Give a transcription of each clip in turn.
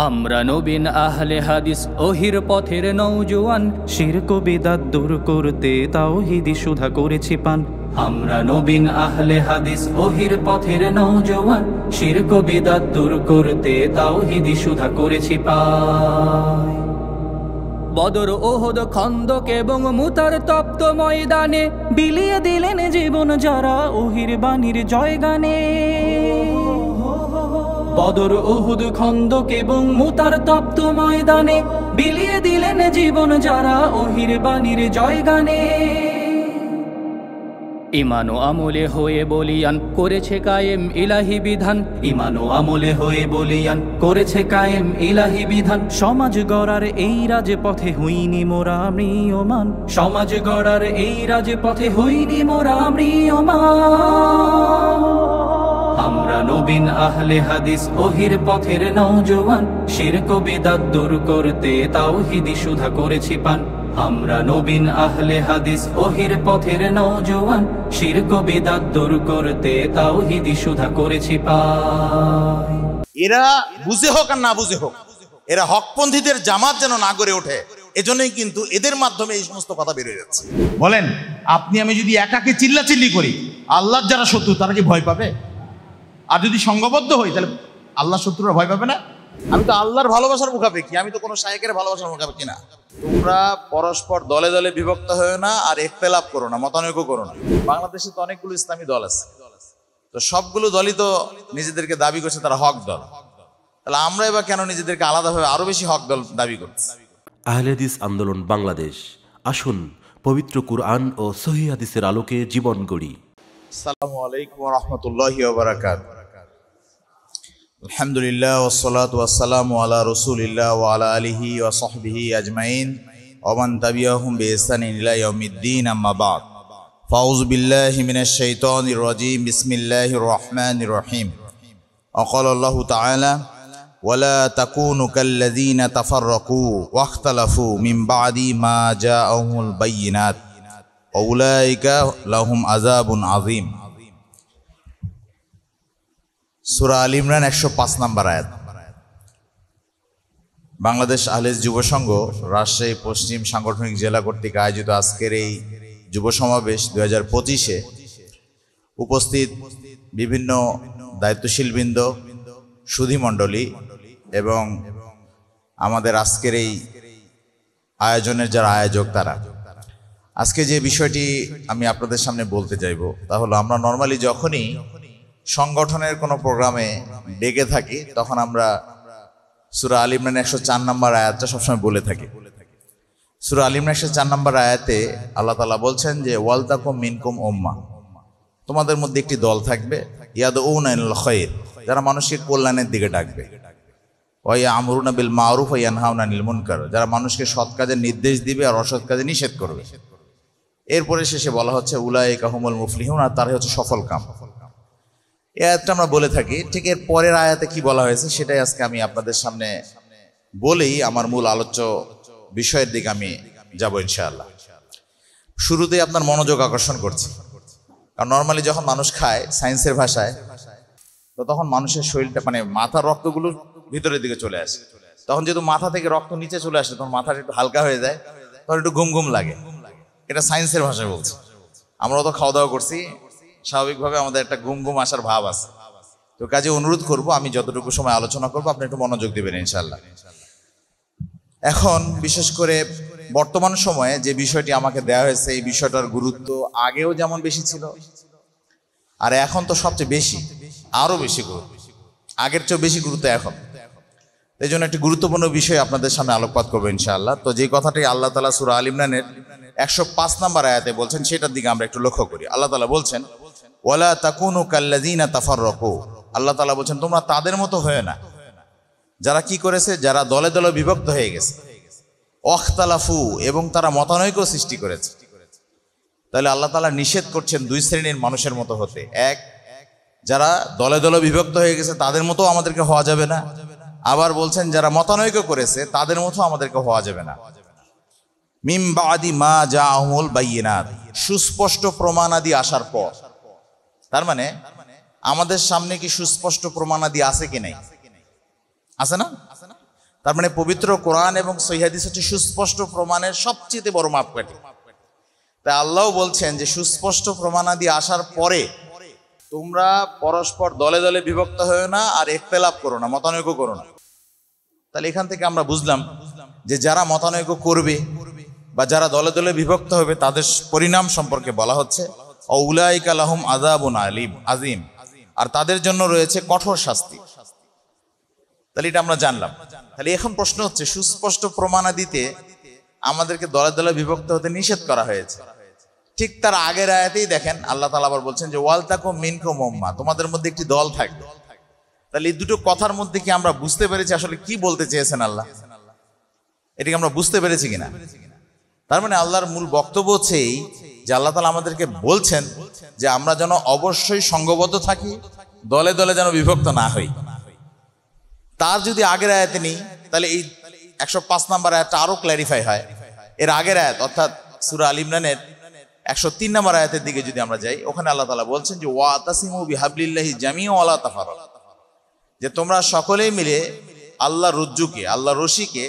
আমরা নবীন আহলে হাদিস ওহির পথের নওজোয়ান, শিরক বিদআত দূর করতে তাওহীদি সুধা করেছি পান। আমরা নবীন আহলে হাদিস ওহির পথের নওজোয়ান, শিরক বিদআত দূর করতে তাওহীদি সুধা করেছি পান। বদর, ওহদ, খন্দক এবং মুতার তপ্ত ময়দানে বিলিয়ে দিলেন জীবন যারা ওহির বাণীর জয়গানে। বদর, ওহুদ, খন্দক এবং মুতার তপ্ত ময়দানে বিলিয়ে দিলেন জীবন যারা ওহির বাণীর জয়গানে। ঈমান ও আমলে হয়ে বলিয়ান করেছে কায়েম ইলাহি বিধান, ঈমান ও আমলে হয়ে বলিয়ান করেছে কায়েম ইলাহি বিধান। সমাজ গড়ার এই রাজপথে হইনি মোরা ম্রিয়মান, সমাজ গড়ার এই রাজপথে হইনি মোরা ম্রিয়মান। আমরা নবীন আহলে হাদিস ওহির পথের নওজোয়ান, শিরক বিদআত দূর করতে তাওহীদি সুধা করেছি পান। আমরা নবীন আহলে হাদিস ওহির পথের নওজোয়ান, শিরক বিদআত দূর করতে তাওহীদি সুধা করেছি পান। এরা বুঝে হোক আর না বুঝে হোক, এরা হকপন্থীদের জামাত যেন না গড়ে ওঠে, এজন্যই কিন্তু এদের মাধ্যমে এই সমস্ত কথা বের হয়ে যাচ্ছে। বলেন, আপনি আমি যদি একাকে চিল্লাচিল্লি করি, আল্লাহর যারা শত্রু তারা কি ভয় পাবে? আর যদি সংঘবদ্ধ হই তাহলে আল্লাহ শত্রুরা ভয় পাবে না? আমি তো আল্লাহর ভালোবাসার মুখাপেক্ষী, আমি তো কোনো শায়েকের ভালোবাসার মুখাপেক্ষী না। তোমরা পরস্পর দলে দলে বিভক্ত হয়ে না, আর ইখতিলাফ করো না, মতানৈক্য করো না। বাংলাদেশে তো অনেকগুলো ইসলামী দল আছে, তো সবগুলো দলই তো নিজেদেরকে দাবি করছে তারা হক দল, তাহলে আমরা এবার কেন নিজেদেরকে আলাদাভাবে আরো বেশি হক দল দাবি করছি? আহলে হাদিস আন্দোলন বাংলাদেশ, আসুন পবিত্র কুরআন ও সহিহ হাদিসের আলোকে জীবন গড়ি। আসসালামু আলাইকুম ওয়া রাহমাতুল্লাহি ওয়া বারাকাতুহু। আলহামদুলিল্লাহ ওয়াসসালাতু ওয়াসসালামু আলা রাসূলিল্লাহ ওয়া আলা আলিহি ওয়া সাহবিহি আজমাইন ওয়া মান তাবিআহুম বিইহসানিন ইলা ইয়াউমিদ্দিন, আম্মা বা'দ। ফাউযু বিল্লাহি মিনাশ শাইতানির রাজীম, বিসমিল্লাহির রহমানির রহিম। ওয়া ক্বালা আল্লাহু তাআলা ওয়ালা তাকুনু কাল্লাযীনা তাফাররাকু ওয়া ইখতালাফু মিন বা'দি মা জাআহুমুল বায়্যিনাত ওয়া উলাইকা লাহুম আযাবুন আযীম। সূরা আল ইমরান 105 নম্বর আয়াত। বাংলাদেশ আহলে যুব সংঘ রাজশাহী পশ্চিম সাংগঠনিক জেলা কর্তৃক আয়োজিত আজকের এই যুব সমাবেশ 2025-এ উপস্থিত বিভিন্ন দায়িত্বশীল বৃন্দ, সুধীমণ্ডলী এবং আমাদের আজকের এই আয়োজনের যারা আয়োজক তারা, আজকে যে বিষয়টি আমি আপনাদের সামনে বলতে চাইব তা হলো, আমরা নর্মালি যখনই সংগঠনের কোনো প্রোগ্রামে ডেকে থাকি তখন আমরা সূরা আল ইমরান 104 নম্বর আয়াতটা সবসময় বলে থাকি। সূরা আল ইমরান 104 নম্বর আয়াতে আল্লাহ তাআলা বলছেন যে ওয়ালতাকুম মিনকুম উম্মাহ, তোমাদের মধ্যে একটি দল থাকবে, ইয়াদউনা ইলাল খায়র, যারা মানুষকে কল্যাণের দিকে ডাকবে, ওয়া ইয়ামুরুনা বিল মারুফ ওয়া ইয়ানহাউনা আনিল মুনকার, যারা মানুষকে সৎ কাজের নির্দেশ দিবে আর অসৎ কাজে নিষেধ করবে। এরপরে শেষে বলা হচ্ছে উলাইকা হুমুল মুফলিহুন, আর তারাই হচ্ছে সফল কাম। এই আয়াতটা আমরা বলে থাকি। ঠিক এর পরের আয়াতে কি বলা হয়েছে সেটাই আজকে আমি আপনাদের সামনে বলেই আমার মূল আলোচ্য বিষয়ের দিকে আমি যাব ইনশাআল্লাহ। শুরুতেই আপনার মনোযোগ আকর্ষণ করছি, কারণ নর্মালি যখন মানুষ খায় সায়েন্সের ভাষায়, তো তখন মানুষের শরীরটা মানে মাথার রক্তগুলো ভিতরের দিকে চলে আসে। তখন যেহেতু মাথা থেকে রক্ত নিচে চলে আসে তখন মাথাটা একটু হালকা হয়ে যায়, তখন একটু ঘুম ঘুম লাগে। এটা সায়েন্সের ভাষায় বলছে। আমরাও তো খাওয়া দাওয়া করছি, স্বাভাবিকভাবে আমাদের একটা ঘুম ঘুম আসার ভাব আছে। তো কাজে অনুরোধ করব, আমি যতটুকু সময় আলোচনা করব আপনি একটু মনোযোগ দিবেন ইনশাআল্লাহ। এখন বিশেষ করে বর্তমান সময়ে যে বিষয়টি আমাকে দেওয়া হয়েছে, এই বিষয়টার গুরুত্ব আগেও যেমন বেশি ছিল, আর এখন তো সবচেয়ে বেশি, আরো বেশি গুরুত্ব, আগের চেয়েও বেশি গুরুত্ব এখন। এই জন্য একটি গুরুত্বপূর্ণ বিষয় আপনাদের সামনে আলোকপাত করবো ইনশাআল্লাহ। তো যে কথাটি আল্লাহ তাআলা সূরা আল ইমরানের 105 নম্বর আয়াতে বলছেন সেটার দিকে আমরা একটু লক্ষ্য করি। আল্লাহ তাআলা বলছেন ওয়ালা তাকুনু কাল্লাযীনা তাফাররাকু, আল্লাহ তাআলা বলছেন তোমরা তাদের মতো হয়ে না যারা কি করেছে, যারা দলে দলে বিভক্ত হয়ে গেছে, ওয়াখতালাফু, এবং তারা মতানৈক্য সৃষ্টি করেছে। তাহলে আল্লাহ তাআলা নিষেধ করছেন দুই শ্রেণীর মানুষের মতো হতে। এক, যারা দলে দলে বিভক্ত হয়ে গেছে তাদের মতো আমাদেরকে হওয়া যাবে না। আবার বলছেন যারা মতানৈক্য করেছে তাদের মতো আমাদেরকে হওয়া যাবে না। মিন বাদি মা জাআহুমুল বায়্যিনাত, সুস্পষ্ট প্রমাণাদি আসার পর। তার মানে আমাদের সামনে কি সুস্পষ্ট প্রমাণাদি আছে কি নাই? আছে না? তার মানে পবিত্র কোরআন এবং সহিহ হাদিস হচ্ছে সুস্পষ্ট প্রমাণের সবচেয়ে বড় মাপকাঠি। তাই আল্লাহ বলছেন যে সুস্পষ্ট প্রমাণাদি আসার পরে তোমরা পরস্পর দলে দলে বিভক্ত হয়েও না, আর ইখতিলাফ করো না, মতানৈক্য করো না। তাহলে এখান থেকে আমরা বুঝলাম যে যারা মতানৈক্য করবে বা যারা দলে দলে বিভক্ত হবে তাদের পরিণাম সম্পর্কে বলা হচ্ছে উলাইকা লাহুম আযাবুন আযীম, আর তাদের জন্য রয়েছে কঠোর শাস্তি। তাহলে এটা আমরা জানলাম। তাহলে এখন প্রশ্ন হচ্ছে, সুস্পষ্ট প্রমাণাদিতে আমাদেরকে দলে দলে বিভক্ত হতে নিষেধ করা হয়েছে, ঠিক তার আগের আয়াতেই দেখেন আল্লাহ তাআলা আবার বলছেন যে ওয়ালতাকুম মিনকুম উম্মাহ, তোমাদের মধ্যে একটি দল থাকবে। তাহলে এই দুটো কথার মধ্যে কি আমরা বুঝতে পেরেছি আসলে কি বলতে চেয়েছেন আল্লাহ? এটাকে আমরা বুঝতে পেরেছি কিনা? তার মানে আল্লাহর মূল বক্তব্য হচ্ছে এই যে আল্লাহ তাআলা আমাদেরকে বলছেন যে আমরা যেন অবশ্যই সংঘবদ্ধ থাকি, দলে দলে যেন বিভক্ত না হই। তার যদি আগের আয়াতে নেই তাহলে এই 105 নম্বর আয়াতটা আরো ক্ল্যারিফাই হয়। এর আগের আয়াত অর্থাৎ সূরা আল ইমরানের 103 নম্বর আয়াতের দিকে যদি আমরা যাই, ওখানে আল্লাহ তাআলা বলছেন যে ওয়াতাসিমু বিহাবলিল্লাহি জামিআ ওয়ালা তাফাররাকু, যে তোমরা সকলেই মিলে আল্লাহর রজ্জুকে, আল্লাহর রশিকে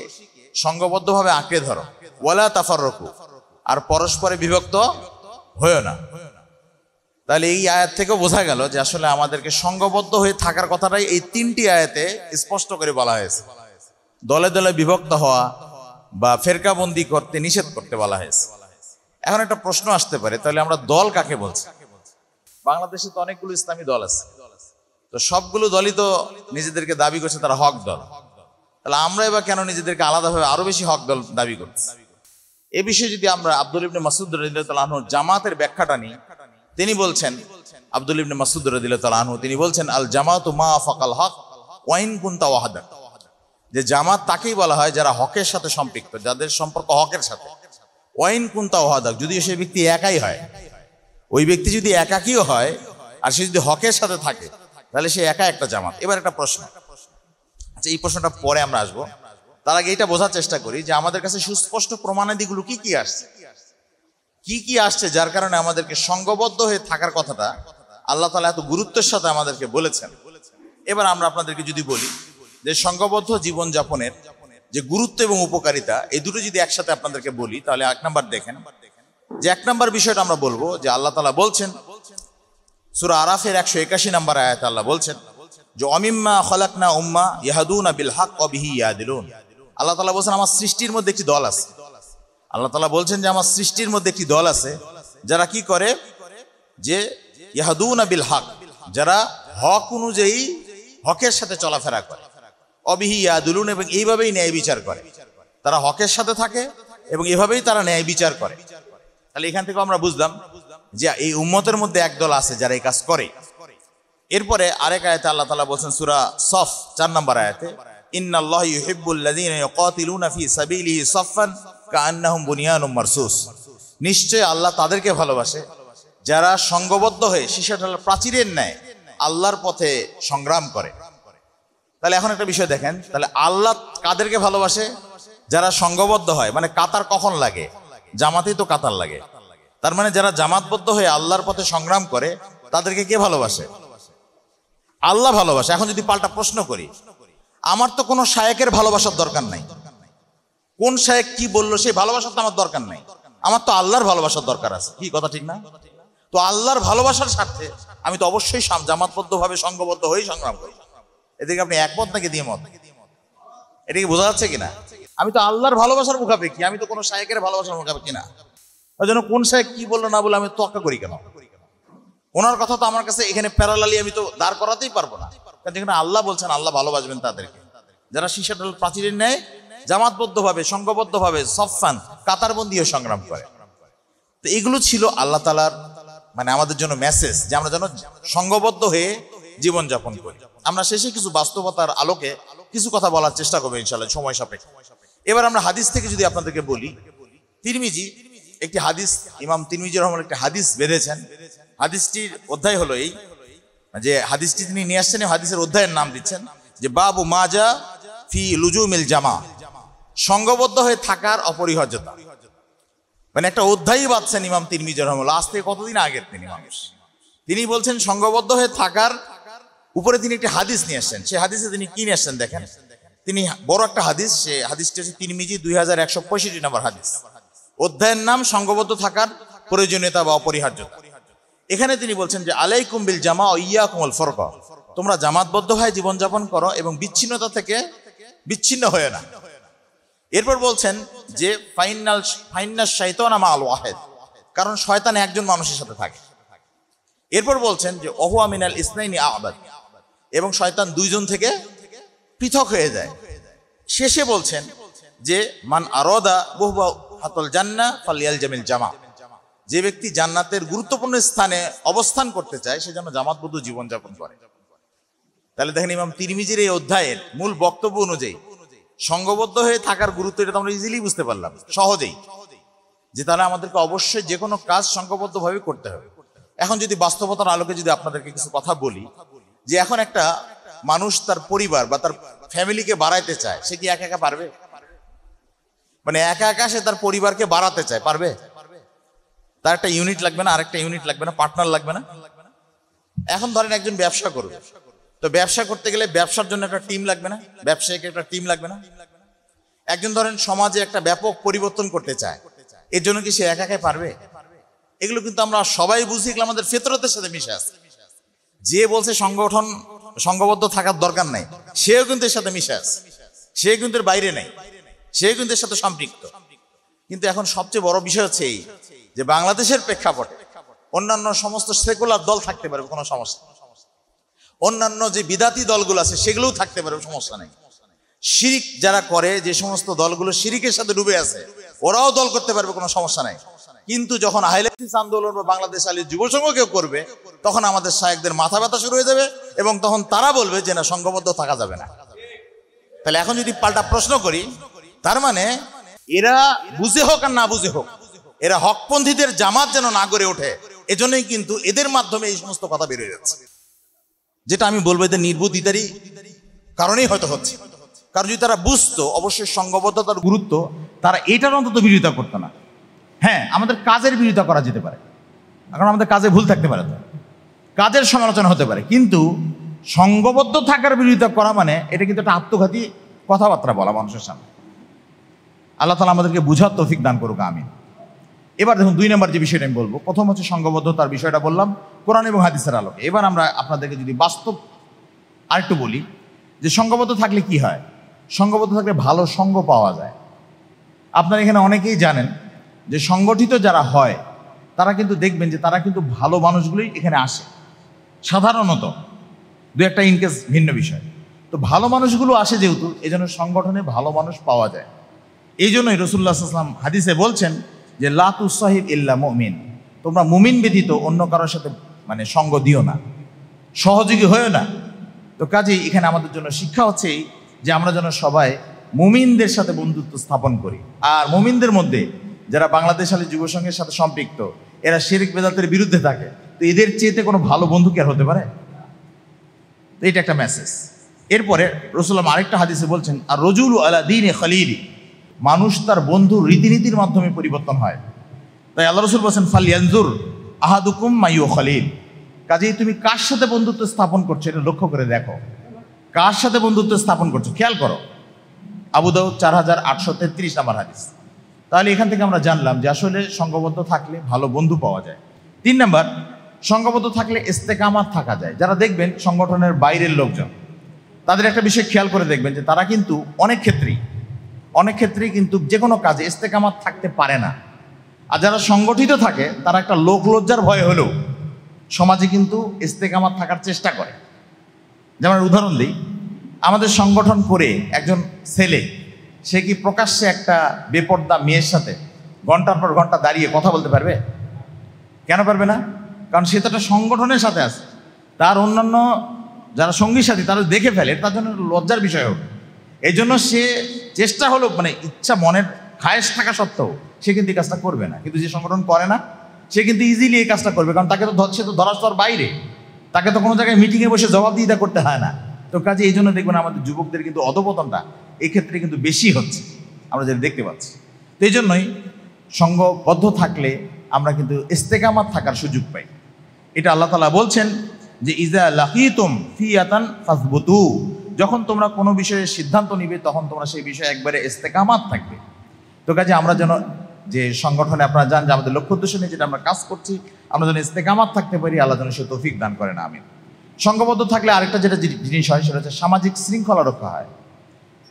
সংঘবদ্ধভাবে আঁকড়ে ধরো, ওয়ালা তাফাররাকু, আর পরস্পরে বিভক্ত হয়ো না। তাহলে এই আয়াত থেকে বোঝা গেল যে আসলে আমাদেরকে সংঘবদ্ধ হয়ে থাকার কথাটাই এই 3টি আয়াতে স্পষ্ট করে বলা হয়েছে। দলে দলে বিভক্ত হওয়া বা ফেরকাবন্দি করতে নিষেধ করতে বলা হয়েছে। এখন একটা প্রশ্ন আসতে পারে, তাহলে আমরা দল কাকে বলছি? বাংলাদেশে তো অনেকগুলো ইসলামী দল আছে, তো সবগুলো দলই তো নিজেদেরকে দাবি করছে তারা হক দল। তাহলে আমরা এবার কেন নিজেদেরকে আলাদাভাবে আরো বেশি হক দল দাবি করছি? এ বিষয়ে যদি আমরা আব্দুল ইবনে মাসউদ রাদিয়াল্লাহু আনহু জামাতের ব্যাখ্যাটা নিই, তিনি বলছেন, আব্দুল ইবনে মাসউদ রাদিয়াল্লাহু আনহু তিনি বলছেন আল জামাতু মা ফাকাল হক ওয়া ইন কুনতা ওয়াহদা, যে জামাত তাকেই বলা হয় যারা হকের সাথে সম্পৃক্ত, যাদের সম্পর্ক হকের সাথে। ওয়া ইন কুনতা ওয়াহদা, যদি সেই ব্যক্তি একাই হয়, ওই ব্যক্তি যদি একাকীও হয় আর সে যদি হকের সাথে থাকে তাহলে সে একা একটা জামাত। এবার একটা প্রশ্ন, আচ্ছা এই প্রশ্নটা পরে আমরা আসবো, তার আগে এটা বোঝার চেষ্টা করি যে আমাদের কাছে সুস্পষ্ট প্রমাণাদিগুলো কি কি আসছে, কি কি আসছে যার কারণে আমাদেরকে সংঘবদ্ধ হয়ে থাকার কথাটা আল্লাহ তাআলা এত গুরুত্বের সাথে আমাদেরকে বলেছেন। এবার আমরা আপনাদেরকে যদি বলি যে সংঘবদ্ধ জীবনযাপনের যে গুরুত্ব এবং উপকারিতা, এই দুটো যদি একসাথে আপনাদেরকে বলি, তাহলে 1 নাম্বার দেখেন যে 1 নাম্বার বিষয়টা আমরা বলবো যে আল্লাহ তাআলা বলছেন সূরা আরাফের 181 নম্বর আয়াতে আল্লাহ বলছেন যে অমিম্মা খলাকনা উম্মাহ ইয়াহদুনা বিল হক ওয়া বিহি ইয়াদিলুন। আল্লাহ তাআলা বলছেন আমার সৃষ্টির মধ্যে একটি দল আছে। আল্লাহ তাআলা বলছেন যে আমার সৃষ্টির মধ্যে একটি দল আছে যারা কি করে, যে ইয়াহদুনা বিল হক, যারা হক অনুযায়ী হকের সাথে চলাফেরা করে, অবিহি ইয়াদিলুন, এবং এইভাবেই ন্যায় বিচার করে। তারা হকের সাথে থাকে এবং এভাবেই তারা ন্যায় বিচার করে। তাহলে এখান থেকে আমরা বুঝলাম যে এই উম্মতের মধ্যে একদল আছে যারা এই কাজ করে। এরপরে আরেক আয়াতে আল্লাহ তাআলা বলছেন সূরা সফ 4 নম্বর আয়াতে ইন্নাল্লাহা ইউহিব্বুল লাযীনা ইয়াকাতিলুনা ফি সাবিলিহি সাফফান কাআন্নাহুম বুনিয়ানুম মারসুস, নিশ্চয় আল্লাহ তাদেরকে ভালোবাসে যারা সংঘবদ্ধ হয়ে সীসাঢালার প্রাচীরের ন্যায় আল্লাহর পথে সংগ্রাম করে। তাহলে এখন একটা বিষয় দেখেন, তাহলে আল্লাহ কাদেরকে ভালোবাসে? যারা সংঘবদ্ধ হয়। মানে কাতার কখন লাগে? জামাতেই তো কাতার লাগে। তার মানে যারা জামাতবদ্ধ হয়ে আল্লাহর পথে সংগ্রাম করে তাদেরকে কে ভালোবাসে? আল্লাহ ভালোবাসে। এখন যদি পাল্টা প্রশ্ন করি, আমার তো কোনো শায়েকের ভালোবাসার দরকার নাই, কোন শায়েক কি বললো সেই ভালোবাসার তো আমার দরকার নাই, আমার তো আল্লাহর ভালোবাসার দরকার আছে। কি কথা ঠিক না? তো আল্লাহর ভালোবাসার স্বার্থে আমি তো অবশ্যই জামাতবদ্ধ ভাবে সংঘবদ্ধ হয়ে সংগ্রাম করি। এদিকে আপনি একমত নাকি দ্বিমত? এটা কি বোঝা যাচ্ছে কিনা? আমি তো আল্লাহর ভালোবাসার মুখাপেক্ষী, আমি তো কোনো শায়েকের ভালোবাসার মুখাপেক্ষী না। ওই জন্য কোন শায়েক কি বললো না বলে আমি তোয়াক্কা করি কেন? ওনার কথা তো আমার কাছে এখানে প্যারালালি আমি তো দাঁড় করাতেই পারবো না, কারণ যেখানে আল্লাহ বলছেন আল্লাহ ভালোবাসবেন তাদেরকে যারা সীসাঢাল প্রাচীরের ন্যায় জামাতবদ্ধ ভাবে সংঘবদ্ধ ভাবে সফফান কাতারবন্দি হয়ে সংগ্রাম করে। তো এগুলো ছিল আল্লাহ তাআলার মানে আমাদের জন্য মেসেজ যে আমরা যেন সংঘবদ্ধ হয়ে জীবনযাপন করি। আমরা শেষে কিছু বাস্তবতার আলোকে কিছু কথা বলার চেষ্টা করবো ইনশাআল্লাহ সময় সাপেক্ষে। এবার আমরা হাদিস থেকে যদি আপনাদেরকে বলি, তিরমিজি একটি হাদিস, ইমাম তিরমিজি রহমান একটি হাদিস বেঁধেছেন। হাদিসটির অধ্যায় হলো এই যে হাদিসটি তিনি নিয়ে আসছেন, হাদিসের অধ্যায়ের নাম দিচ্ছেন যে বাবু মাজা ফি লুজুমিল জামা, সংঘবদ্ধ হয়ে থাকার অপরিহার্যতা। মানে একটা অধ্যায়ই বাঁধছেন ইমাম তিরমিজি রহমাতুল্লাহ, আজ থেকে কতদিন আগের তিনি মানুষ। তিনি বলছেন সংঘবদ্ধ হয়ে থাকার উপরে তিনি একটি হাদিস নিয়ে আসছেন। সেই হাদিসে তিনি কি নিয়ে আসছেন দেখেন। তিনি বড় একটা হাদিস, সে হাদিসটি হচ্ছে তিরমিজি 2165 নম্বর হাদিস। অধ্যায়ের নাম সংঘবদ্ধ থাকার প্রয়োজনীয়তা বা অপরিহার্যতা। এখানে তিনি বলছেন যে আলাইকুম বিল জামা ও ইয়াকুমুল ফুরকা, তোমরা জামাতবদ্ধ হয়ে জীবনযাপন করো এবং বিচ্ছিন্নতা থেকে বিচ্ছিন্ন হয়ে না। এরপর বলছেন যে ফাইনাস শাইতানা মাআল ওয়াহিদ, কারণ শয়তান একজন মানুষের সাথে থাকে। এরপর বলছেন যে ওহুয়া মিনাল ইসনাইনি আবাদ, এবং শয়তান দুইজন থেকে পৃথক হয়ে যায়। শেষে বলছেন যে মান আরাদা বুহবাতুল জান্নাহ ফালইয়ালজামিল জামা, যে ব্যক্তি জান্নাতের গুরুত্বপূর্ণ স্থানে অবস্থান করতে চায় সে যেন জামাতবদ্ধ জীবনযাপন করে। তাহলে দেখেন ইমাম তিরমিজির এই অধ্যায়ের মূল বক্তব্য অনুযায়ী সংঘবদ্ধ হয়ে থাকার গুরুত্ব এটা আমরা ইজিলি বুঝতে পারলাম সহজেই, যে তাহলে আমাদেরকে অবশ্যই যে কোনো কাজ সংঘবদ্ধভাবে করতে হবে। এখন যদি বাস্তবতার আলোকে যদি আপনাদেরকে কিছু কথা বলি, যে এখন একটা মানুষ তার পরিবার বা তার ফ্যামিলিকে বাড়াইতে চায়, সে কি একা একা পারবে? মানে একা একা সে তার পরিবারকে বাড়াতে চায়, পারবে? তার একটা ইউনিট লাগবে না, আরেকটা ইউনিট লাগবে না, পার্টনার লাগবে না? এখন ধরেন একজন ব্যবসা করবে, তো ব্যবসা করতে গেলে ব্যবসার জন্য একটা টিম লাগবে না? ব্যবসায়িক একটা টিম লাগবে না? একজন ধরেন সমাজে একটা ব্যাপক পরিবর্তন করতে চায়, এর জন্য কি সে একা একাই পারবে? এগুলো কিন্তু আমরা সবাই বুঝি, এগুলো আমাদের ফিতরতের সাথে মিশে আছে। যে বলছে সংঘবদ্ধ থাকার দরকার নাই, সেও কিন্তু এর সাথে মিশে আছে, সে কিন্তু এর বাইরে নেই, সে কিন্তু এর সাথে সম্পৃক্ত। কিন্তু এখন সবচেয়ে বড় বিষয় হচ্ছে এই, যে বাংলাদেশের প্রেক্ষাপটে অন্যান্য সমস্ত সেকুলার দল থাকতে পারবে, কোনো সমস্যা নেই। অন্যান্য যে বিদাতি দলগুলো আছে সেগুলোও থাকতে পারবে, সমস্যা নেই। শিরিক যারা করে, যে সমস্ত দলগুলো শিরিকের সাথে ডুবে আছে, ওরাও দল করতে পারবে, কোনো সমস্যা নাই। কিন্তু যখন আহলে হাদিস আন্দোলন বা বাংলাদেশ আলী যুব সংঘ কেউ করবে, তখন আমাদের শায়েখদের মাথা ব্যথা শুরু হয়ে যাবে, এবং তখন তারা বলবে যে না, সংঘবদ্ধ থাকা যাবে না। তাহলে এখন যদি পাল্টা প্রশ্ন করি, তার মানে এরা বুঝে হোক আর না বুঝে হোক, এরা হকপন্থীদের জামাত যেন না গড়ে ওঠে, এজন্যই কিন্তু এদের মাধ্যমে এই সমস্ত কথা বেরিয়ে যাচ্ছে। যেটা আমি বলবো এদের নির্বুদ্ধিতারই কারণেই হয়তো হচ্ছে। কারণ যদি তারা বুঝতো অবশ্যই সংঘবদ্ধতার গুরুত্ব, তারা এটার অন্তত বিরোধিতা করতো না। হ্যাঁ, আমাদের কাজের বিরোধিতা করা যেতে পারে, কারণ আমাদের কাজে ভুল থাকতে পারে, তো কাজের সমালোচনা হতে পারে, কিন্তু সংঘবদ্ধ থাকার বিরোধিতা করা মানে এটা কিন্তু একটা আত্মঘাতী কথাবার্তা বলা মানুষের সামনে। আল্লাহ তাআলা আমাদেরকে বুঝার তৌফিক দান করুক, আমিন। এবার দেখুন 2 নম্বর যে বিষয়টা আমি বলবো, প্রথম হচ্ছে সংঘবদ্ধতার বিষয়টা বললাম কোরআন এবং হাদিসের আলোকে। এবার আমরা আপনাদেরকে যদি বাস্তব আরেকটু বলি, যে সংঘবদ্ধ থাকলে কি হয়। সংঘবদ্ধ থাকলে ভালো সঙ্গ পাওয়া যায়। আপনারা এখানে অনেকেই জানেন যে সংগঠিত যারা হয় তারা কিন্তু দেখবেন যে তারা কিন্তু ভালো মানুষগুলোই এখানে আসে সাধারণত, 2-1 ইনকেস ভিন্ন বিষয়। তো ভালো মানুষগুলো আসে যেহেতু, এই জন্য সংগঠনে ভালো মানুষ পাওয়া যায়। এই জন্যই রাসূলুল্লাহ সাল্লাল্লাহু আলাইহি ওয়াসাল্লাম হাদিসে বলছেন যে লা তুসাহিব ইল্লা মুমিন, তোমরা মুমিন ব্যতীত অন্য কারোর সাথে মানে সঙ্গ দিও না, সহযোগী হয়েও না। তো কাজেই এখানে আমাদের জন্য শিক্ষা হচ্ছে যে আমরা যেন সবাই মুমিনদের সাথে বন্ধুত্ব স্থাপন করি। আর মুমিনদের মধ্যে যারা বাংলাদেশ আলী যুব সংঘের সাথে সম্পৃক্ত, এরা শিরক বেদাতের বিরুদ্ধে থাকে, তো এদের চেয়েতে কোনো ভালো বন্ধু কি আর হতে পারে? তো এটা একটা মেসেজ। এরপরে রাসূলুল্লাহ আরেকটা হাদিসে বলছেন, আর রজুলু আলা দীনি খলিলি, মানুষ তার বন্ধুর রীতিনীতির মাধ্যমে পরিবর্তন হয়। তাই আল্লাহ রাসূল বলেন ফালইয়ানজুর আহাদুকুম মাইয়ু খলিল, কাজেই তুমি কার সাথে বন্ধুত্ব স্থাপন করছো এটা লক্ষ্য করে দেখো, কার সাথে বন্ধুত্ব স্থাপন করছো খেয়াল করো। আবু দাউদ 4833 নম্বর হাদিস। তাহলে এখান থেকে আমরা জানলাম যে আসলে সংঘবদ্ধ থাকলে ভালো বন্ধু পাওয়া যায়। 3 নম্বর, সংঘবদ্ধ থাকলে ইস্তেকামাত থাকা যায়। যারা দেখবেন সংগঠনের বাইরের লোকজন, তাদের একটা বিষয় খেয়াল করে দেখবেন যে তারা কিন্তু অনেক ক্ষেত্রেই কিন্তু যে কোনো কাজে ইস্তেকামাত থাকতে পারে না। আর যারা সংগঠিত থাকে তারা একটা লোক লজ্জার ভয় হলেও সমাজে কিন্তু ইস্তেকামাত থাকার চেষ্টা করে। যেমন উদাহরণ দিই, আমাদের সংগঠন করে একজন ছেলে, সে কি প্রকাশ্যে একটা বেপর্দা মেয়ের সাথে ঘন্টার পর ঘন্টা দাঁড়িয়ে কথা বলতে পারবে? কেন পারবে না? কারণ সে তো একটা সংগঠনের সাথে আছে, তার অন্যান্য যারা সঙ্গী সাথী তারা দেখে ফেলে, তার জন্য লজ্জার বিষয় হোক। এই জন্য সে চেষ্টা হলো, মানে ইচ্ছা মনের খায়েশ থাকা সত্ত্বেও সে কিন্তু এই কাজটা করবে না। কিন্তু যে সংগঠন করে না সে কিন্তু ইজিলি এই কাজটা করবে, কারণ তাকে তো সে তো ধরাছোঁয়ার বাইরে, তাকে তো কোনো জায়গায় মিটিংয়ে বসে জবাবদিহিতা করতে হয় না। তো কাজে এই জন্য দেখবেন আমাদের যুবকদের কিন্তু অধপতনটা এই ক্ষেত্রে কিন্তু বেশি হচ্ছে, আমরা যেটা দেখতে পাচ্ছি। তো এই জন্যই সংঘবদ্ধ থাকলে আমরা কিন্তু ইস্তেকামাত থাকার সুযোগ পাই। এটা আল্লাহ তাআলা বলছেন যে ইজা লাকিতুম ফিয়াতান ফাসবুতু, যখন তোমরা কোনো বিষয়ে সিদ্ধান্ত নিবে তখন তোমরা সেই বিষয়ে একবারে ইস্তেকামাত থাকবে। তো কাজে আমরা যেন যে সংগঠনে আপনারা জান যে আমাদের লক্ষ্য উদ্দেশ্য নিয়ে যেটা আমরা কাজ করছি, আমরা যেন ইস্তেকামাত থাকতে পারি, আল্লাহ যেন সে তৌফিক দান করেন, আমিন। সংঘবদ্ধ থাকলে আরেকটা যেটা জিনিস হয় সেটা হচ্ছে সামাজিক শৃঙ্খলা রক্ষা হয়।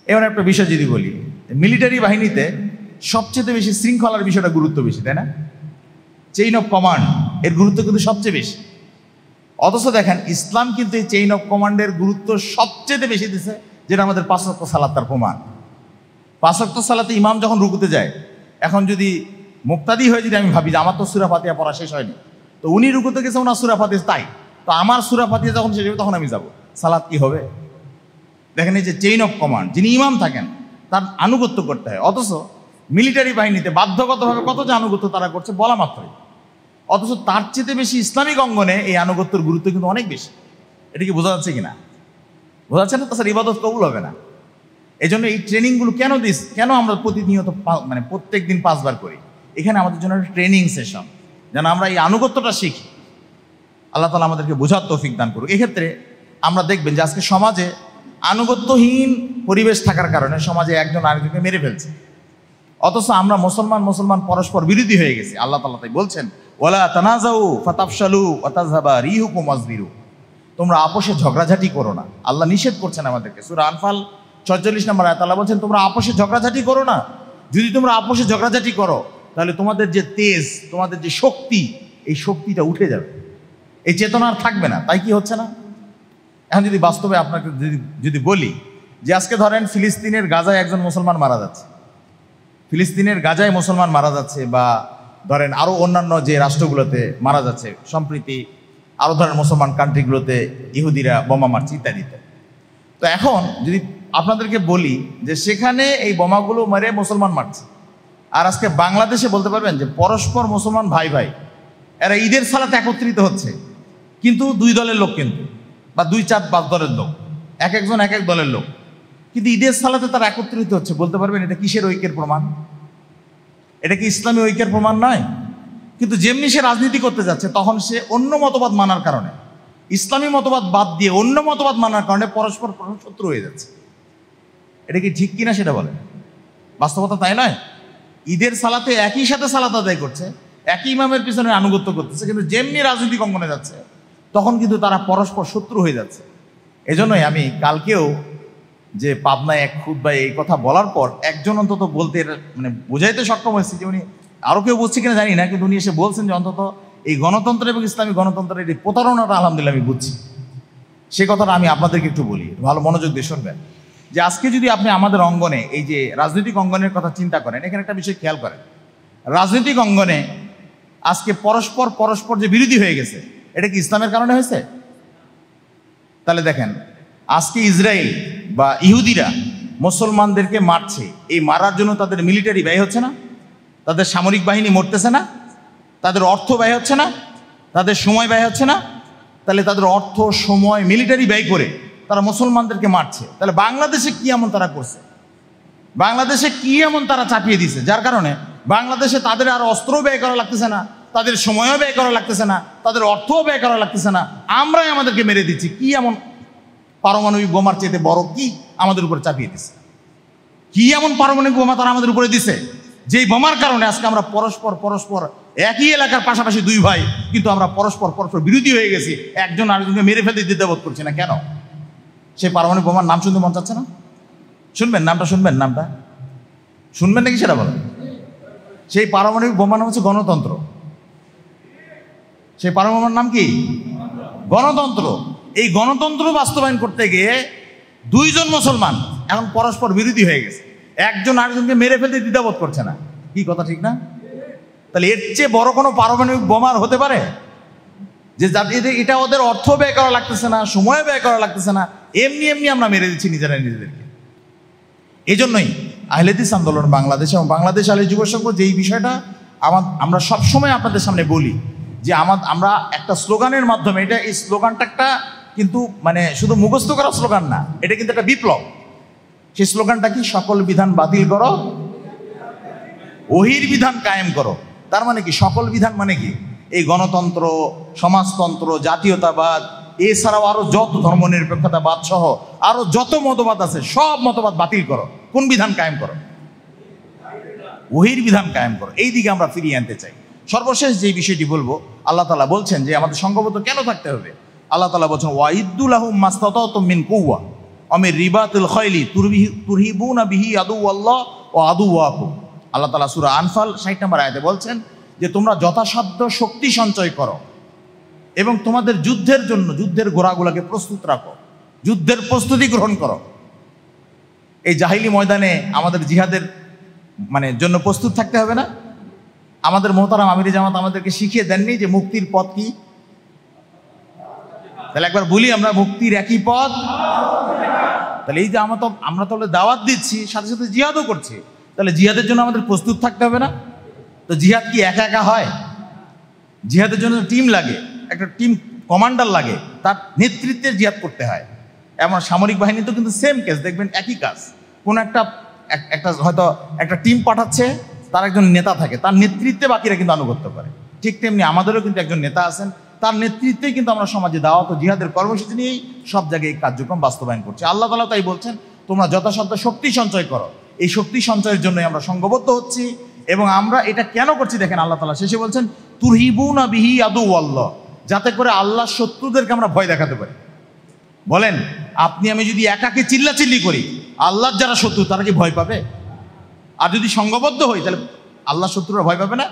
এমন একটা বিষয় যদি বলি, মিলিটারি বাহিনীতে সবচেয়ে বেশি শৃঙ্খলার বিষয়টা গুরুত্ব বেশি, তাই না? চেইন অফ কমান্ড এর গুরুত্ব কিন্তু সবচেয়ে বেশি। অথচ দেখেন ইসলাম কিন্তু এই চেইন অফ কমান্ডের গুরুত্ব সবচেয়ে বেশি দিছে, যেটা আমাদের 5 ওয়াক্ত সালাত তার প্রমাণ। 5 ওয়াক্ত সালাতে ইমাম যখন রুকুতে যায়, এখন যদি মুক্তাদি হয়ে যদি আমি ভাবি যে আমার তো সূরা ফাতিহা পড়া শেষ হয়নি, তো উনি রুকুতে গেছে ওনার সূরা ফাতিহা, তাই তো আমার সূরা ফাতিহা যখন শেষ হবে তখন আমি যাব, সালাত কি হবে? দেখেন এই যে চেইন অফ কমান্ড, যিনি ইমাম থাকেন তার আনুগত্য করতে হয়। অথচ মিলিটারি বাহিনীতে বাধ্যগতভাবে কত যে আনুগত্য তারা করছে বলা মাত্রই, অথচ তার চেয়ে বেশি ইসলামিক অঙ্গনে এই আনুগত্যের গুরুত্ব কিন্তু অনেক বেশি। এটা কি বোঝা যাচ্ছে কিনা? বোঝা যাচ্ছে না? তাছাড়া ইবাদত কবুল হবে না। এই জন্য এই ট্রেনিংগুলো কেন আমরা প্রতিনিয়ত মানে প্রত্যেক দিন 5 বার করি? এখানে আমাদের জন্য একটা ট্রেনিং সেশন, যেন আমরা এই আনুগত্যটা শিখি। আল্লাহ তাআলা আমাদেরকে বোঝার তৌফিক দান করুক। এক্ষেত্রে আমরা দেখবেন যে আজকে সমাজে আনুগত্যহীন পরিবেশ থাকার কারণে সমাজে একজন আরেকজনকে মেরে ফেলছে, অথচ আমরা মুসলমান পরস্পর বিরোধী হয়ে গেছি। আল্লাহ তাআলা তাই বলছেন, ওয়ালা তানাজাউ ফাতাফশালু ওয়া তাযহাবা রিহুকুম ওয়াসবিরু, তোমরা আপোষে ঝগড়াঝাটি করো না। আল্লাহ নিষেধ করছেন আমাদেরকে। সূরা আনফাল 46 নম্বর আয়াত আল্লাহ বলছেন, তোমরা আপোষে ঝগড়াঝাটি করো না। যদি তোমরা আপোষে ঝগড়াঝাটি করো তাহলে তোমাদের যে তেজ, তোমাদের যে শক্তি, এই শক্তিটা উঠে যাবে, এই চেতনা আর থাকবে না। তাই কি হচ্ছে না? এখন যদি বাস্তবে আপনাকে যদি বলি যে আজকে ধরেন ফিলিস্তিনের গাজায় একজন মুসলমান মারা যাচ্ছে, ফিলিস্তিনের গাজায় মুসলমান মারা যাচ্ছে, বা ধরেন আরও অন্যান্য যে রাষ্ট্রগুলোতে মারা যাচ্ছে, সম্প্রতি আরও ধরেন মুসলমান কান্ট্রিগুলোতে ইহুদিরা বোমা মারছে ইত্যাদিতে। তো এখন যদি আপনাদেরকে বলি যে সেখানে এই বোমাগুলো মেরে মুসলমান মারছে, আর আজকে বাংলাদেশে বলতে পারবেন যে পরস্পর মুসলমান ভাই ভাই এরা ঈদের সালাতে একত্রিত হচ্ছে, কিন্তু 2 দলের লোক, কিন্তু বা 2, 4, 5 দলের লোক, এক একজন এক এক দলের লোক, কিন্তু ঈদের সালাতে তারা একত্রিত হচ্ছে। বলতে পারবেন এটা কিসের ঐক্যের প্রমাণ? এটা কি ইসলামী ঐক্যের প্রমাণ নয়? কিন্তু যেমনি সে রাজনীতি করতে যাচ্ছে, তখন সে অন্য মতবাদ মানার কারণে, ইসলামী মতবাদ বাদ দিয়ে অন্য মতবাদ মানার কারণে পরস্পর শত্রু হয়ে যাচ্ছে। এটা কি ঠিক কিনা সেটা বলেন? বাস্তবতা তাই নয়? ঈদের সালাতে একই সাথে সালাত আদায় করছে, একই ইমামের পিছনে আনুগত্য করতেছে, কিন্তু যেমনি রাজনৈতিক অঙ্গনে যাচ্ছে তখন কিন্তু তারা পরস্পর শত্রু হয়ে যাচ্ছে। এজন্যই আমি কালকেও যে পাবনায় এক খুতবায় এই কথা বলার পর একজন অন্তত বলতে মানে বোঝাইতে সক্ষম হয়েছে, যে উনি আরও কেউ বুঝছে কিনা জানি না, কিন্তু উনি এসে বলছেন যে অন্তত এই গণতন্ত্র এবং ইসলামী গণতন্ত্রের এই প্রতারণাটা আলহামদুলিল্লাহ আমি বুঝছি। সে কথাটা আমি আপনাদেরকে একটু বলি, ভালো মনোযোগ দিয়ে শুনবেন। যে আজকে যদি আপনি আমাদের অঙ্গনে এই যে রাজনৈতিক অঙ্গনের কথা চিন্তা করেন, এখানে একটা বিষয় খেয়াল করেন, রাজনৈতিক অঙ্গনে আজকে পরস্পর যে বিরোধী হয়ে গেছে, এটা কি ইসলামের কারণে হয়েছে? তাহলে দেখেন আজকে ইসরায়েল বা ইহুদিরা মুসলমানদেরকে মারছে, এই মারার জন্য তাদের মিলিটারি ব্যয় হচ্ছে না? তাদের সামরিক বাহিনী মরতেছে না? তাদের অর্থ ব্যয় হচ্ছে না? তাদের সময় ব্যয় হচ্ছে না? তাহলে তাদের অর্থ, সময়, মিলিটারি ব্যয় করে তারা মুসলমানদেরকে মারছে। তাহলে বাংলাদেশে কি এমন তারা করছে? বাংলাদেশে কি এমন তারা চাপিয়ে দিছে যার কারণে বাংলাদেশে তাদের আর অস্ত্র ব্যয় করা লাগতেছে না, তাদের সময়ও ব্যয় করা লাগতেছে না, তাদের অর্থও ব্যয় করা লাগতেছে না, আমরাই আমাদেরকে মেরে দিচ্ছি? কি এমন পারমাণবিক বোমার চেয়ে বড় কি আমাদের উপরে চাপিয়ে দিছে? কি এমন পারমাণবিক বোমা তারা আমাদের উপরে দিছে যেই বোমার কারণে আজকে আমরা পরস্পর একই এলাকার পাশাপাশি 2 ভাই, কিন্তু আমরা পরস্পর বিরোধী হয়ে গেছি, একজন আরেকজনকে মেরে ফেলতে দ্বিধাবোধ করছি না কেন? সেই পারমাণবিক বোমার নাম শুনতে মন চাচ্ছে না? শুনবেন নামটা, শুনবেন নামটা, শুনবেন নাকি সেটা বলেন? সেই পারমাণবিক বোমার নাম হচ্ছে গণতন্ত্র। সেই পারমাণবিক বোমার নাম কি? গণতন্ত্র। এই গণতন্ত্র বাস্তবায়ন করতে গিয়ে 2 জন মুসলমান এখন পরস্পর বিরোধী হয়ে গেছে, একজন আরেকজনকে মেরে ফেলতে দ্বিধাবোধ করছে না। কি কথা ঠিক না? তাহলে এর চেয়ে বড় কোনো পারমাণবিক বোমার হতে পারে? যে এটা ওদের অর্থ ব্যয় করা লাগতেছে না, সময় ব্যয় করা লাগতেছে না, এমনি আমরা মেরে দিচ্ছি নিজেদেরকে। এই জন্যই আহলে হাদিস আন্দোলন বাংলাদেশ এবং বাংলাদেশ আহলে যুব সংঘ যেই বিষয়টা আমরা সবসময় আপনাদের সামনে বলি যে আমরা একটা স্লোগানের মাধ্যমে, এই স্লোগানটা একটা কিন্তু মানে শুধু মুখস্থ করা স্লোগান না, এটা কিন্তু একটা বিপ্লব। সেই স্লোগানটা কি? সকল বিধান বাতিল করো, ওহির বিধান কায়েম করো। তার মানে কি? সকল বিধান মানে কি? এই গণতন্ত্র, সমাজতন্ত্র, জাতীয়তাবাদ, এছাড়াও আরো যত ধর্মনিরপেক্ষতাবাদ সহ আরো যত মতবাদ আছে সব মতবাদ বাতিল করো। কোন বিধান কায়েম করো? ওহির বিধান কায়েম করো। এই দিকে আমরা ফিরিয়ে আনতে চাই। সর্বশেষ যে বিষয়টি বলবো, আল্লাহ তাআলা বলছেন যে আমাদের সংঘবদ্ধ কেন থাকতে হবে। আল্লাহ তাআলা বলছেন ওয়াইদ্দু লাহুম মাস্তাতাতুম মিন কুওয়া আমির রিবাতুল খাইলি তুরহিবুনা বিহি আদুওয়াল্লাহ ওয়া আদুওয়াকুম। আল্লাহ তাআলা সূরা আনফাল 60 নম্বর আয়াতে বলছেন যে তোমরা যথাসাধ্য শক্তি সঞ্চয় করো এবং তোমাদের যুদ্ধের জন্য যুদ্ধের ঘোড়াগুলোকে প্রস্তুত রাখো, যুদ্ধের প্রস্তুতি গ্রহণ করো। এই জাহিলি ময়দানে আমাদের জিহাদের জন্য প্রস্তুত থাকতে হবে না? আমাদের মোহতারাম আমির জামাত আমাদেরকে শিখিয়ে দেননি যে মুক্তির পথ কি? তাহলে একবার বলি আমরা, মুক্তির একই পথ। তাহলে এই যে আমরা তাহলে দাওয়াত দিচ্ছি, সাথে সাথে জিহাদও করছি, তাহলে জিহাদের জন্য আমাদের প্রস্তুত থাকতে হবে না? তো জিহাদ কি একা একা হয়? জিহাদের জন্য টিম লাগে, একটা টিম কমান্ডার লাগে, তার নেতৃত্বে জিহাদ করতে হয়। এমন সামরিক বাহিনী তো কিন্তু সেম কেস, দেখবেন একই কাজ। কোন একটা হয়তো একটা টিম পাঠাচ্ছে, তার একজন নেতা থাকে, তার নেতৃত্বে বাকিরা কিন্তু আনুগত্য করে। ঠিক তেমনি আমাদেরও কিন্তু একজন নেতা আছেন, তার নেতৃত্বেই কিন্তু আমরা সমাজে দাওয়াত ও জিহাদের কর্মসূচি নিয়েই সব জায়গায় এই কার্যক্রম বাস্তবায়ন করছি। আল্লাহ তাআলা তাই বলছেন তোমরা যথাসাধ্য শক্তি সঞ্চয় করো। এই শক্তি সঞ্চয়ের জন্যই আমরা সংঘবদ্ধ হচ্ছি। এবং আমরা এটা কেন করছি দেখেন, আল্লাহ তাআলা শেষে বলছেন তুরহিবুনা বিহি আদুওয়াল্লাহ, যাতে করে আল্লাহর শত্রুদেরকে আমরা ভয় দেখাতে পারি। বলেন, আপনি আমি যদি একাকে চিল্লাচিল্লি করি, আল্লাহর যারা শত্রু তারা কি ভয় পাবে? আর যদি সংঘবদ্ধ হই তাহলে আল্লাহর শত্রুরা ভয় পাবে না?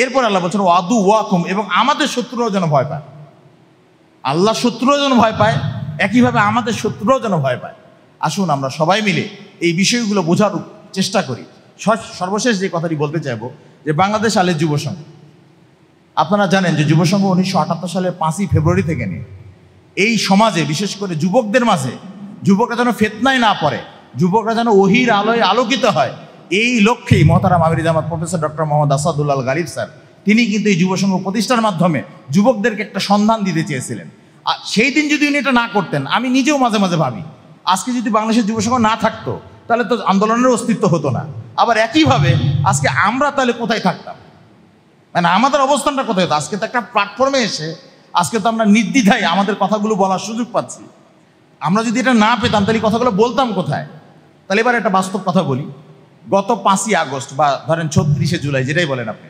এরপর আল্লাহ বলছেন ওয়াদু ওয়াকুম, এবং আমাদের শত্রুরাও যেন ভয় পায়। আল্লাহর শত্রুরাও যেন ভয় পায়, একইভাবে আমাদের শত্রুরাও যেন ভয় পায়। আসুন আমরা সবাই মিলে এই বিষয়গুলো বোঝার চেষ্টা করি। সর্বশেষ যে কথাটি বলতে চাইবো যে বাংলাদেশ আলের যুব সংঘ, আপনারা জানেন যে যুব সংঘ 1978 সালের 5ই ফেব্রুয়ারি থেকে নিয়ে এই সমাজে, বিশেষ করে যুবকদের মাঝে, যুবকরা যেন ফিতনায় না পড়ে, যুবকরা যেন ওহির আলোয় আলোকিত হয়, এই লক্ষ্যেই মোহতারাম আমির জামাত প্রফেসর ডক্টর মোহাম্মদ আসাদুল্লাহ আল গালিব স্যার, তিনি কিন্তু এই যুব সংঘ প্রতিষ্ঠার মাধ্যমে যুবকদেরকে একটা সন্ধান দিতে চেয়েছিলেন। আর সেই দিন যদি উনি এটা না করতেন, আমি নিজেও মাঝে মাঝে ভাবি আজকে যদি বাংলাদেশের যুব সংঘ না থাকতো তাহলে তো আন্দোলনের অস্তিত্ব হতো না। আবার একইভাবে আজকে আমরা তাহলে কোথায় থাকতাম, আমাদের অবস্থানটা কোথায় হতো? আজকে তো একটা প্ল্যাটফর্মে এসে আজকে তো আমরা নির্দ্বিধায় আমাদের কথাগুলো বলার সুযোগ পাচ্ছি। আমরা যদি এটা না পেতাম তাহলে কথাগুলো বলতাম কোথায়? তাহলে এবার একটা বাস্তব কথা বলি। গত 5ই আগস্ট বা ধরেন 36শে জুলাই, যেটাই বলেন আপনি,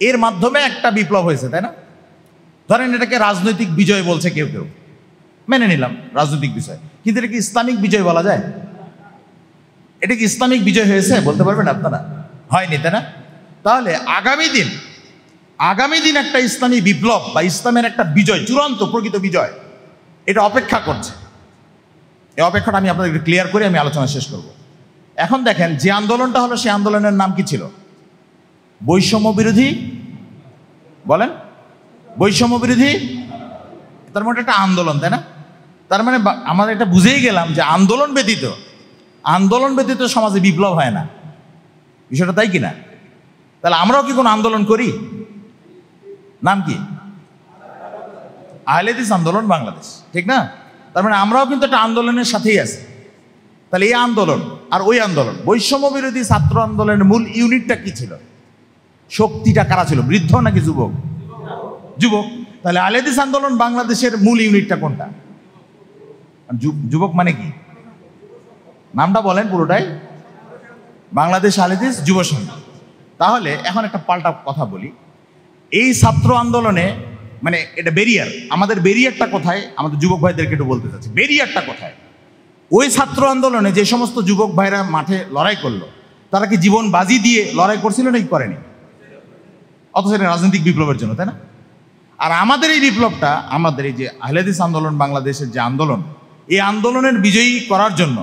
এর মাধ্যমে একটা বিপ্লব হয়েছে, তাই না? ধরেন এটাকে রাজনৈতিক বিজয় বলছে কেউ কেউ, মেনে নিলাম রাজনৈতিক বিজয়, কিন্তু এটা কি ইসলামিক বিজয় বলা যায়? এটা কি ইসলামিক বিজয় হয়েছে বলতে পারবেন আপনারা? হয়নি, তাই না? তাহলে আগামী দিন একটা ইসলামী বিপ্লব বা ইসলামের একটা বিজয়, চূড়ান্ত প্রকৃত বিজয়, এটা অপেক্ষা করছে। এই অপেক্ষাটা আমি আপনাদের ক্লিয়ার করে আমি আলোচনা শেষ করব। এখন দেখেন, যে আন্দোলনটা হলো সেই আন্দোলনের নাম কি ছিল? বৈষম্য বিরোধী, বলেন, বৈষম্য বিরোধী। তার মানে একটা আন্দোলন, তাই না? তার মানে আমরা এটা বুঝেই গেলাম যে আন্দোলন ব্যতীত সমাজে বিপ্লব হয় না। বিষয়টা তাই কিনা? তাহলে আমরাও কি কোনো আন্দোলন করি? নাম কি? আহলে হাদিস আন্দোলন বাংলাদেশ, ঠিক না? তার মানে আমরাও কিন্তু একটা আন্দোলনের সাথেই আছি। তাহলে এই আন্দোলন আর ওই আন্দোলন, বৈষম্য বিরোধী ছাত্র আন্দোলনের মূল ইউনিটটা কি ছিল? শক্তিটা কারা ছিল? বৃদ্ধ নাকি যুবক? যুবক। তাহলে আহলে হাদিস আন্দোলন বাংলাদেশের মূল ইউনিটটা কোনটা? যুবক মানে কি? নামটা বলেন পুরোটাই, বাংলাদেশ আহলে হাদিস যুব সংঘ। তাহলে এখন একটা পাল্টা কথা বলি, এই ছাত্র আন্দোলনে এটা ব্যারিয়ার, আমাদের ব্যারিয়ারটা কোথায়? আমাদের যুবক ভাইদেরকে একটু বলতে চাচ্ছি, ব্যারিয়ারটা কোথায়? ওই ছাত্র আন্দোলনে যে সমস্ত যুবক ভাইরা মাঠে লড়াই করলো, তারা কি জীবন বাজি দিয়ে লড়াই করছিল নাকি করেনি? অথচ এটা রাজনৈতিক বিপ্লবের জন্য, তাই না? আর আমাদের এই বিপ্লবটা, আমাদের এই যে আহলে হাদিস আন্দোলন বাংলাদেশের যে আন্দোলন, এই আন্দোলনের বিজয়ী করার জন্য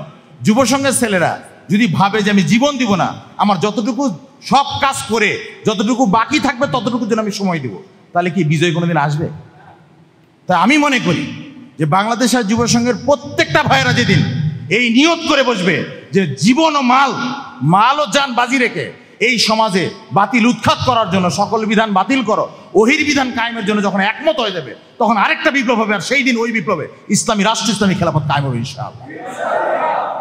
যুব সংঘের ছেলেরা যদি ভাবে যে আমি জীবন দিব না, আমার যতটুকু সব কাজ করে যতটুকু বাকি থাকবে ততটুকু যেন আমি সময় দিব, তাহলে কি বিজয় কোনোদিন আসবে? তাই আমি মনে করি যে বাংলাদেশের যুব সংঘের প্রত্যেকটা ভাইয়েরা যেদিন এই নিয়ত করে বসবে যে জীবন ও মাল ও জান বাজি রেখে এই সমাজে বাতিল উৎখাত করার জন্য সকল বিধান বাতিল করো, ওহির বিধান কায়েমের জন্য যখন একমত হয়ে যাবে, তখন আরেকটা বিপ্লব হবে। আর সেই দিন ওই বিপ্লবে ইসলামী রাষ্ট্র, ইসলামী খেলাফত কায়েম হবে ইনশাআল্লাহ।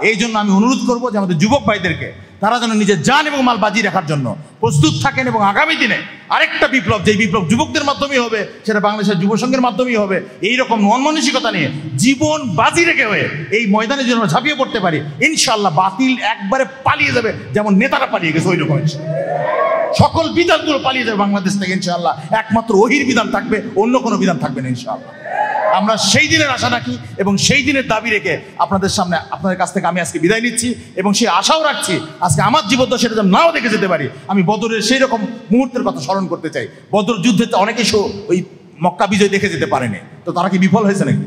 এই জন্য আমি অনুরোধ করবো যে আমাদের যুবক ভাইদেরকে তারা যেন নিজের জান এবং মাল বাজি রাখার জন্য প্রস্তুত থাকেন এবং আগামী দিনে আরেকটা বিপ্লব, যেই বিপ্লব যুবকদের মাধ্যমেই হবে, সেটা বাংলাদেশের যুব সংঘের মাধ্যমেই হবে। এইরকম মন মানসিকতা নিয়ে জীবন বাজি রেখে হয়ে এই ময়দানে যেন ঝাঁপিয়ে পড়তে পারি, ইনশাআল্লাহ বাতিল একবারে পালিয়ে যাবে, যেমন নেতারা পালিয়ে গেছে ওই রকম। সকল বিধানগুলো পালিয়ে যাবে বাংলাদেশ থেকে ইনশাআল্লাহ। একমাত্র ওহির বিধান থাকবে, অন্য কোনো বিধান থাকবে না ইনশাআল্লাহ। আমরা সেই দিনের আশা রাখি এবং সেই দিনের দাবি রেখে আপনাদের সামনে, আপনাদের কাছ থেকে আমি আজকে বিদায় নিচ্ছি এবং সেই আশাও রাখছি আজকে আমার জীবনটা সেটা যেন নাও দেখে যেতে পারি। আমি বদরের সেই রকম মুহূর্তের কথা স্মরণ করতে চাই। বদর যুদ্ধে অনেকেই ওই মক্কা বিজয় দেখে যেতে পারেনি, তো তারা কি বিফল হয়েছে নাকি?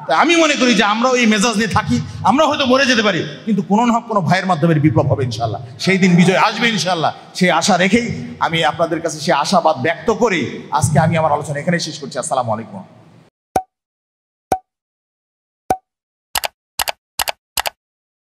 তাই আমি মনে করি যে আমরাও এই মেজাজ নিয়ে থাকি, আমরা হয়তো মরে যেতে পারি, কিন্তু কোনো না কোনো ভাইয়ের মাধ্যমে বিপ্লব হবে ইনশাআল্লাহ। সেই দিন বিজয় আসবে ইনশাআল্লাহ। সেই আশা রেখেই আমি আপনাদের কাছে সেই আশাবাদ ব্যক্ত করেই আজকে আমি আমার আলোচনা এখানেই শেষ করছি। আসসালামু আলাইকুম।